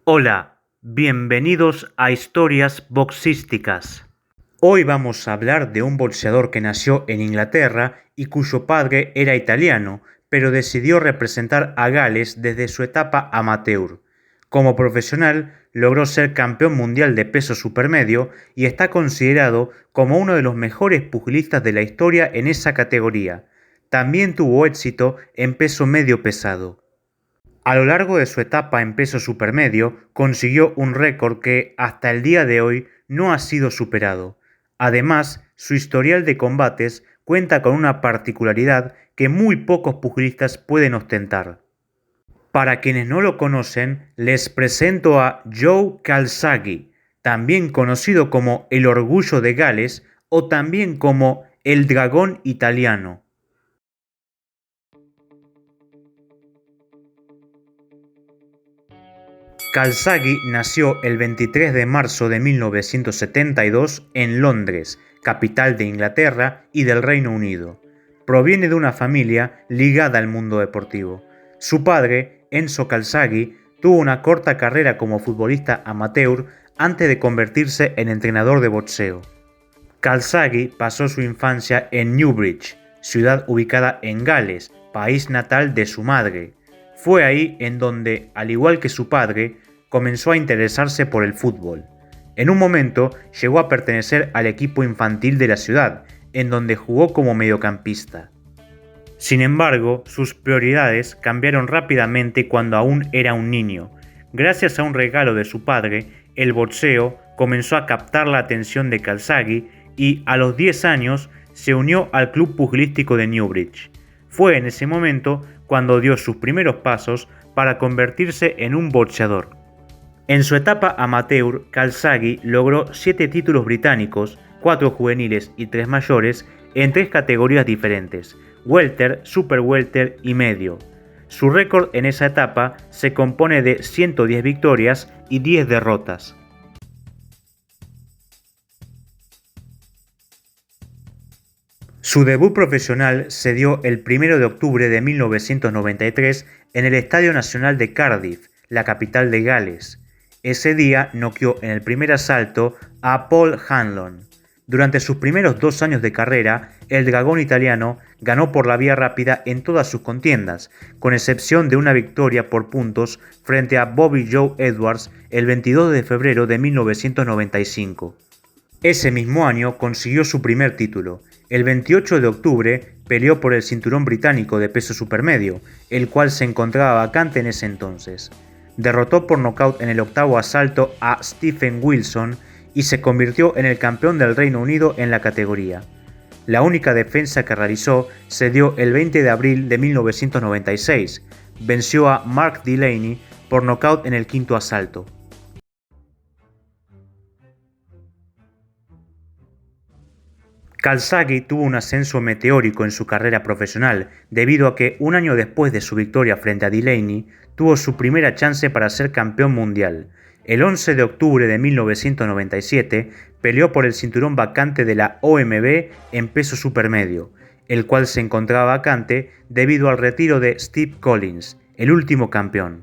Hola, bienvenidos a Historias Boxísticas. Hoy vamos a hablar de un boxeador que nació en Inglaterra y cuyo padre era italiano, pero decidió representar a Gales desde su etapa amateur. Como profesional, logró ser campeón mundial de peso supermedio y está considerado como uno de los mejores pugilistas de la historia en esa categoría. También tuvo éxito en peso medio pesado. A lo largo de su etapa en peso supermedio, consiguió un récord que, hasta el día de hoy, no ha sido superado. Además, su historial de combates cuenta con una particularidad que muy pocos pugilistas pueden ostentar. Para quienes no lo conocen, les presento a Joe Calzaghe, también conocido como el Orgullo de Gales o también como el Dragón Italiano. Calzaghe nació el 23 de marzo de 1972 en Londres, capital de Inglaterra y del Reino Unido. Proviene de una familia ligada al mundo deportivo. Su padre, Enzo Calzaghe, tuvo una corta carrera como futbolista amateur antes de convertirse en entrenador de boxeo. Calzaghe pasó su infancia en Newbridge, ciudad ubicada en Gales, país natal de su madre. Fue ahí en donde, al igual que su padre, comenzó a interesarse por el fútbol. En un momento llegó a pertenecer al equipo infantil de la ciudad, en donde jugó como mediocampista. Sin embargo, sus prioridades cambiaron rápidamente cuando aún era un niño. Gracias a un regalo de su padre, el boxeo comenzó a captar la atención de Calzaghe y a los 10 años se unió al club pugilístico de Newbridge. Fue en ese momento cuando dio sus primeros pasos para convertirse en un boxeador. En su etapa amateur, Calzaghe logró 7 títulos británicos, 4 juveniles y 3 mayores, en 3 categorías diferentes: welter, super welter y medio. Su récord en esa etapa se compone de 110 victorias y 10 derrotas. Su debut profesional se dio el 1 de octubre de 1993 en el Estadio Nacional de Cardiff, la capital de Gales. Ese día noqueó en el primer asalto a Paul Hanlon. Durante sus primeros 2 años de carrera, el dragón italiano ganó por la vía rápida en todas sus contiendas, con excepción de una victoria por puntos frente a Bobby Joe Edwards el 22 de febrero de 1995. Ese mismo año consiguió su primer título. El 28 de octubre peleó por el cinturón británico de peso supermedio, el cual se encontraba vacante en ese entonces. Derrotó por nocaut en el octavo asalto a Stephen Wilson y se convirtió en el campeón del Reino Unido en la categoría. La única defensa que realizó se dio el 20 de abril de 1996. Venció a Mark Delaney por nocaut en el quinto asalto. Calzaghe tuvo un ascenso meteórico en su carrera profesional debido a que un año después de su victoria frente a Delaney tuvo su primera chance para ser campeón mundial. El 11 de octubre de 1997 peleó por el cinturón vacante de la OMB en peso supermedio, el cual se encontraba vacante debido al retiro de Steve Collins, el último campeón.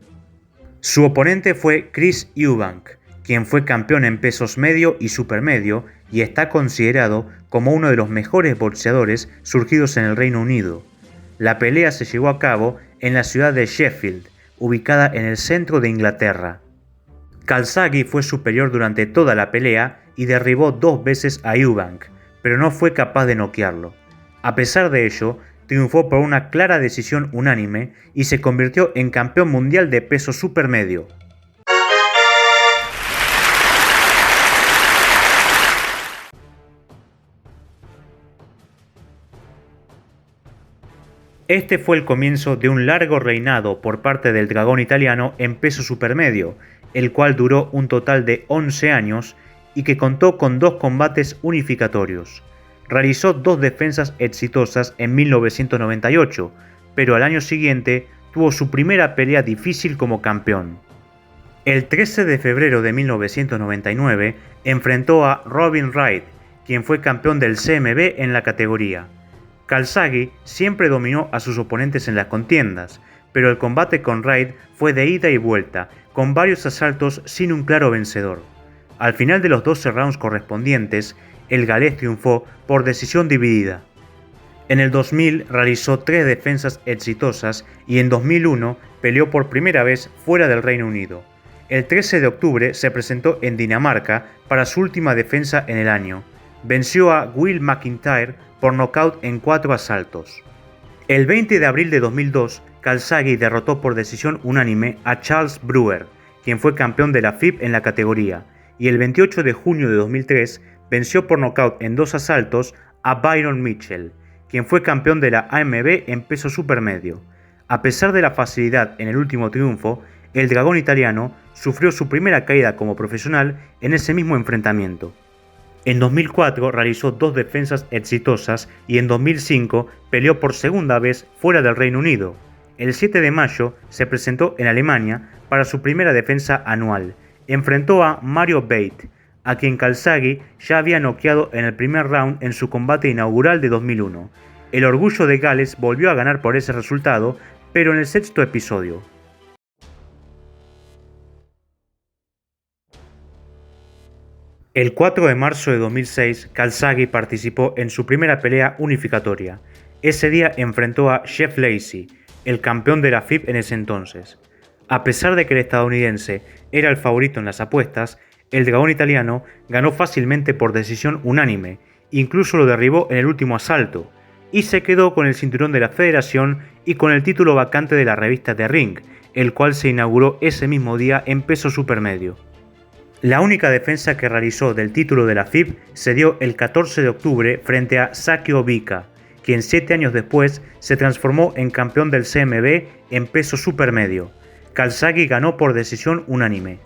Su oponente fue Chris Eubank, quien fue campeón en pesos medio y supermedio y está considerado como uno de los mejores boxeadores surgidos en el Reino Unido. La pelea se llevó a cabo en la ciudad de Sheffield, ubicada en el centro de Inglaterra. Calzaghe fue superior durante toda la pelea y derribó 2 veces a Eubank, pero no fue capaz de noquearlo. A pesar de ello, triunfó por una clara decisión unánime y se convirtió en campeón mundial de peso supermedio. Este fue el comienzo de un largo reinado por parte del dragón italiano en peso supermedio, el cual duró un total de 11 años y que contó con 2 combates unificatorios. Realizó 2 defensas exitosas en 1998, pero al año siguiente tuvo su primera pelea difícil como campeón. El 13 de febrero de 1999 enfrentó a Robin Wright, quien fue campeón del CMB en la categoría. Calzaghe siempre dominó a sus oponentes en las contiendas, pero el combate con Reid fue de ida y vuelta, con varios asaltos sin un claro vencedor. Al final de los 12 rounds correspondientes, el galés triunfó por decisión dividida. En el 2000 realizó 3 defensas exitosas y en 2001 peleó por primera vez fuera del Reino Unido. El 13 de octubre se presentó en Dinamarca para su última defensa en el año. Venció a Will McIntyre por nocaut en 4 asaltos. El 20 de abril de 2002, Calzaghe derrotó por decisión unánime a Charles Brewer, quien fue campeón de la FIB en la categoría, y el 28 de junio de 2003 venció por nocaut en 2 asaltos a Byron Mitchell, quien fue campeón de la AMB en peso supermedio. A pesar de la facilidad en el último triunfo, el dragón italiano sufrió su primera caída como profesional en ese mismo enfrentamiento. En 2004 realizó 2 defensas exitosas y en 2005 peleó por segunda vez fuera del Reino Unido. El 7 de mayo se presentó en Alemania para su primera defensa anual. Enfrentó a Mario Bate, a quien Calzaghe ya había noqueado en el primer round en su combate inaugural de 2001. El orgullo de Gales volvió a ganar por ese resultado, pero en el sexto episodio. El 4 de marzo de 2006, Calzaghe participó en su primera pelea unificatoria. Ese día enfrentó a Jeff Lacey, el campeón de la FIB en ese entonces. A pesar de que el estadounidense era el favorito en las apuestas, el dragón italiano ganó fácilmente por decisión unánime, incluso lo derribó en el último asalto, y se quedó con el cinturón de la federación y con el título vacante de la revista The Ring, el cual se inauguró ese mismo día en peso supermedio. La única defensa que realizó del título de la FIB se dio el 14 de octubre frente a Sakio Vika, quien 7 años después se transformó en campeón del CMB en peso supermedio. Calzaghe ganó por decisión unánime.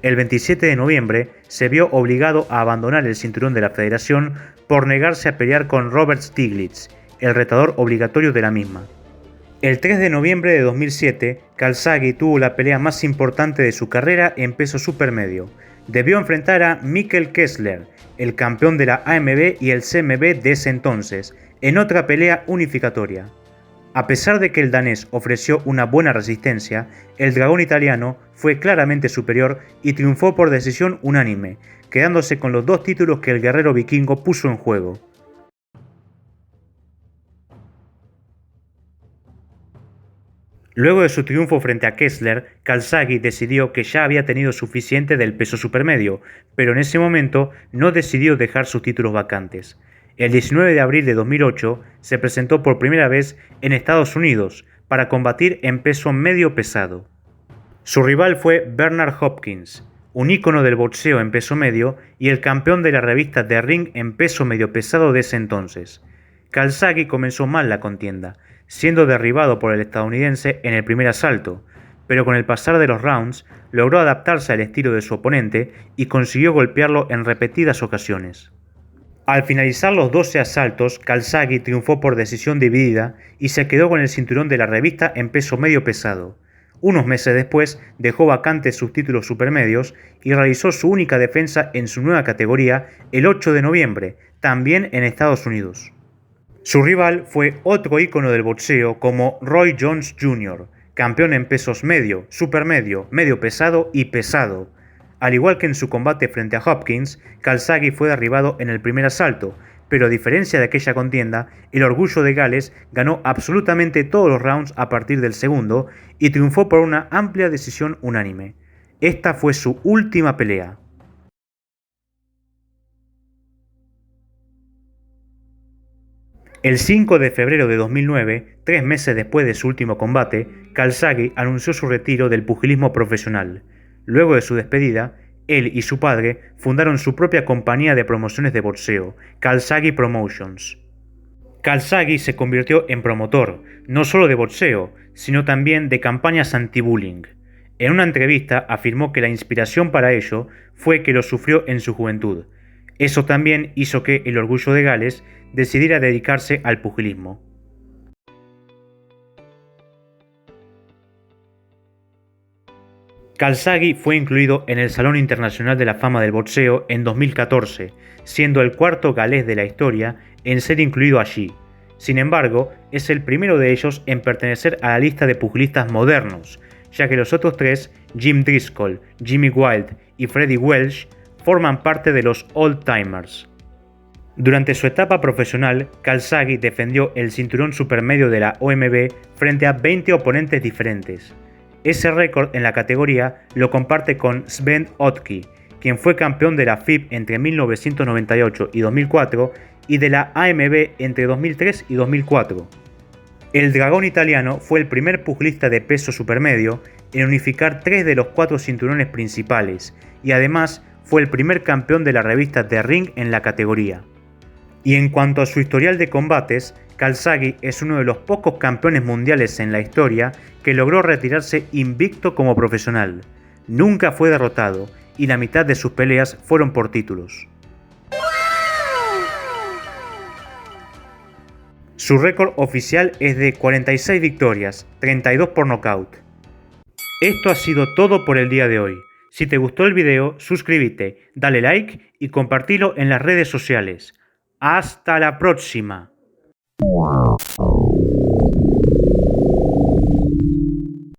El 27 de noviembre se vio obligado a abandonar el cinturón de la federación por negarse a pelear con Robert Stiglitz, el retador obligatorio de la misma. El 3 de noviembre de 2007, Calzaghe tuvo la pelea más importante de su carrera en peso supermedio. Debió enfrentar a Mikkel Kessler, el campeón de la AMB y el CMB de ese entonces, en otra pelea unificatoria. A pesar de que el danés ofreció una buena resistencia, el dragón italiano fue claramente superior y triunfó por decisión unánime, quedándose con los 2 títulos que el guerrero vikingo puso en juego. Luego de su triunfo frente a Kessler, Calzaghe decidió que ya había tenido suficiente del peso supermedio, pero en ese momento no decidió dejar sus títulos vacantes. El 19 de abril de 2008 se presentó por primera vez en Estados Unidos para combatir en peso medio pesado. Su rival fue Bernard Hopkins, un ícono del boxeo en peso medio y el campeón de la revista The Ring en peso medio pesado de ese entonces. Calzaghe comenzó mal la contienda, siendo derribado por el estadounidense en el primer asalto, pero con el pasar de los rounds logró adaptarse al estilo de su oponente y consiguió golpearlo en repetidas ocasiones. Al finalizar los 12 asaltos, Calzaghe triunfó por decisión dividida y se quedó con el cinturón de la revista en peso medio pesado. Unos meses después dejó vacantes sus títulos supermedios y realizó su única defensa en su nueva categoría el 8 de noviembre, también en Estados Unidos. Su rival fue otro ícono del boxeo como Roy Jones Jr., campeón en pesos medio, supermedio, medio pesado y pesado. Al igual que en su combate frente a Hopkins, Calzaghe fue derribado en el primer asalto, pero a diferencia de aquella contienda, el orgullo de Gales ganó absolutamente todos los rounds a partir del segundo y triunfó por una amplia decisión unánime. Esta fue su última pelea. El 5 de febrero de 2009, 3 meses después de su último combate, Calzaghe anunció su retiro del pugilismo profesional. Luego de su despedida, él y su padre fundaron su propia compañía de promociones de boxeo, Calzaghe Promotions. Calzaghe se convirtió en promotor, no solo de boxeo, sino también de campañas anti-bullying. En una entrevista afirmó que la inspiración para ello fue que lo sufrió en su juventud. Eso también hizo que el orgullo de Gales decidiera dedicarse al pugilismo. Calzaghe fue incluido en el Salón Internacional de la Fama del Boxeo en 2014, siendo el cuarto galés de la historia en ser incluido allí. Sin embargo, es el primero de ellos en pertenecer a la lista de pugilistas modernos, ya que los otros tres, Jim Driscoll, Jimmy Wild y Freddie Welsh, forman parte de los old-timers. Durante su etapa profesional, Calzaghe defendió el cinturón supermedio de la OMB frente a 20 oponentes diferentes. Ese récord en la categoría lo comparte con Sven Ottke, quien fue campeón de la FIB entre 1998 y 2004 y de la AMB entre 2003 y 2004. El dragón italiano fue el primer pugilista de peso supermedio en unificar 3 de los 4 cinturones principales y además fue el primer campeón de la revista The Ring en la categoría. Y en cuanto a su historial de combates, Calzaghe es uno de los pocos campeones mundiales en la historia que logró retirarse invicto como profesional. Nunca fue derrotado y la mitad de sus peleas fueron por títulos. Su récord oficial es de 46 victorias, 32 por nocaut. Esto ha sido todo por el día de hoy. Si te gustó el video, suscríbete, dale like y compartilo en las redes sociales. ¡Hasta la próxima!